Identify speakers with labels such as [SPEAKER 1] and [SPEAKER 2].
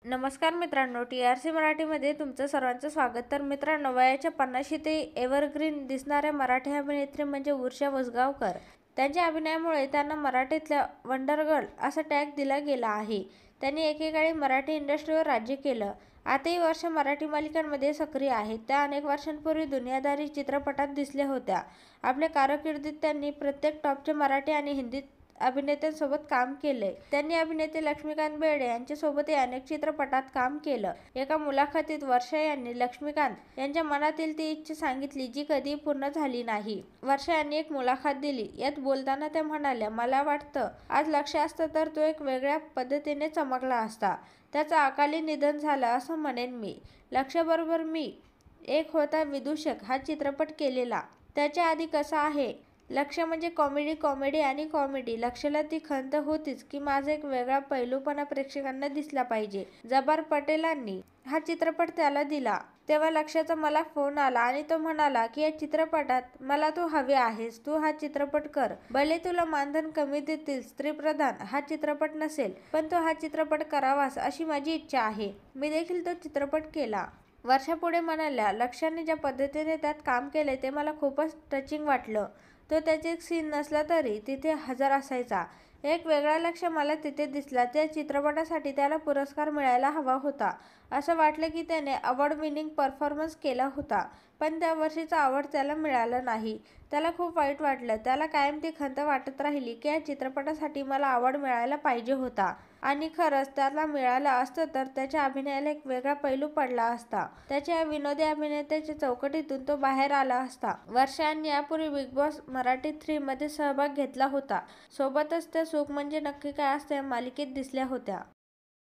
[SPEAKER 1] नमस्कार मित्रांनो, TRC मराठीमध्ये तुमचं सर्वांचं स्वागत. तर मित्रांनो, वयाच्या 50शी ते एव्हरग्रीन दिसणाऱ्या मराठी अभिनेत्री म्हणजे उषा उसगावकर. त्यांच्या अभिनयामुळे त्यांना मराठीतल्या वंडर गर्ल असा टॅग दिला गेला आहे. त्यांनी एकेकाळी मराठी इंडस्ट्रीवर राज्य केलं. आताही वर्षा मराठी मालिकांमध्ये सक्रिय आहेत. त्या अनेक वर्षांपूर्वी दुनियादारी चित्रपटात दिसल्या होत्या. आपल्या कारकिर्दीत त्यांनी प्रत्येक टॉपच्या मराठी आणि हिंदी अभिनेत्यांसोबत काम केलंय. त्यांनी अभिनेते लक्ष्मीकांत बेर्डे यांच्यासोबतही अनेक चित्रपटात काम केलं. एका मुलाखतीत वर्षा यांनी लक्ष्मीकांत यांच्या मनातील ती इच्छा सांगितली जी कधीही पूर्ण झाली नाही. वर्षा यांनी एक मुलाखत दिली. यात बोलताना त्या म्हणाल्या, मला वाटतं आज लक्ष्य असतं तर तो एक वेगळ्या पद्धतीने चमकला असता. त्याचं अकाली निधन झालं असं म्हणेन मी. लक्ष्याबरोबर मी एक होता विदूषक हा चित्रपट केलेला. त्याच्या आधी कसा आहे लक्ष्य म्हणजे कॉमेडी आणि कॉमेडी. लक्ष्याला ती खंत होतीच की माझा एक वेगळा पैलूपणा प्रेक्षकांना दिसला पाहिजे. जब्बार पटेलांनी हा चित्रपट त्याला दिला तेव्हा लक्ष्याचा मला फोन आला आणि तो म्हणाला की या चित्रपटात मला तू हवे आहेस, तू हा चित्रपट कर. भले तुला मानधन कमी देतील, स्त्रीप्रधान हा चित्रपट नसेल, पण तू हा चित्रपट करावास अशी माझी इच्छा आहे. मी देखील तो चित्रपट केला. वर्षा पुढे म्हणाल्या, लक्ष्याने ज्या पद्धतीने त्यात काम केले ते मला खूपच टचिंग वाटलं. तो त्याचे सीन नसला तरी तिथे हजर असायचा. एक वेगळा लक्ष्य मला तिथे दिसला. त्या चित्रपटासाठी त्याला पुरस्कार मिळायला हवा होता. असं वाटलं की त्याने अवॉर्ड विनिंग परफॉर्मन्स केला होता, पण त्या वर्षीचा अवॉर्ड त्याला मिळाला नाही. त्याला खूप वाईट वाटलं. त्याला कायम ती खंत वाटत राहिली की या चित्रपटासाठी मला अवॉर्ड मिळायला पाहिजे होता आणि खरंच त्याला मिळालं असतं तर त्याच्या अभिनयाला एक वेगळा पैलू पडला असता. त्याच्या विनोदी अभिनेत्याच्या चौकटीतून तो बाहेर आला असता. वर्षा यांनी यापूर्वी बिग बॉस मराठी 3 मध्ये सहभाग घेतला होता. सोबतच त्या सुख म्हणजे नक्की काय असतं या मालिकेत दिसल्या होत्या.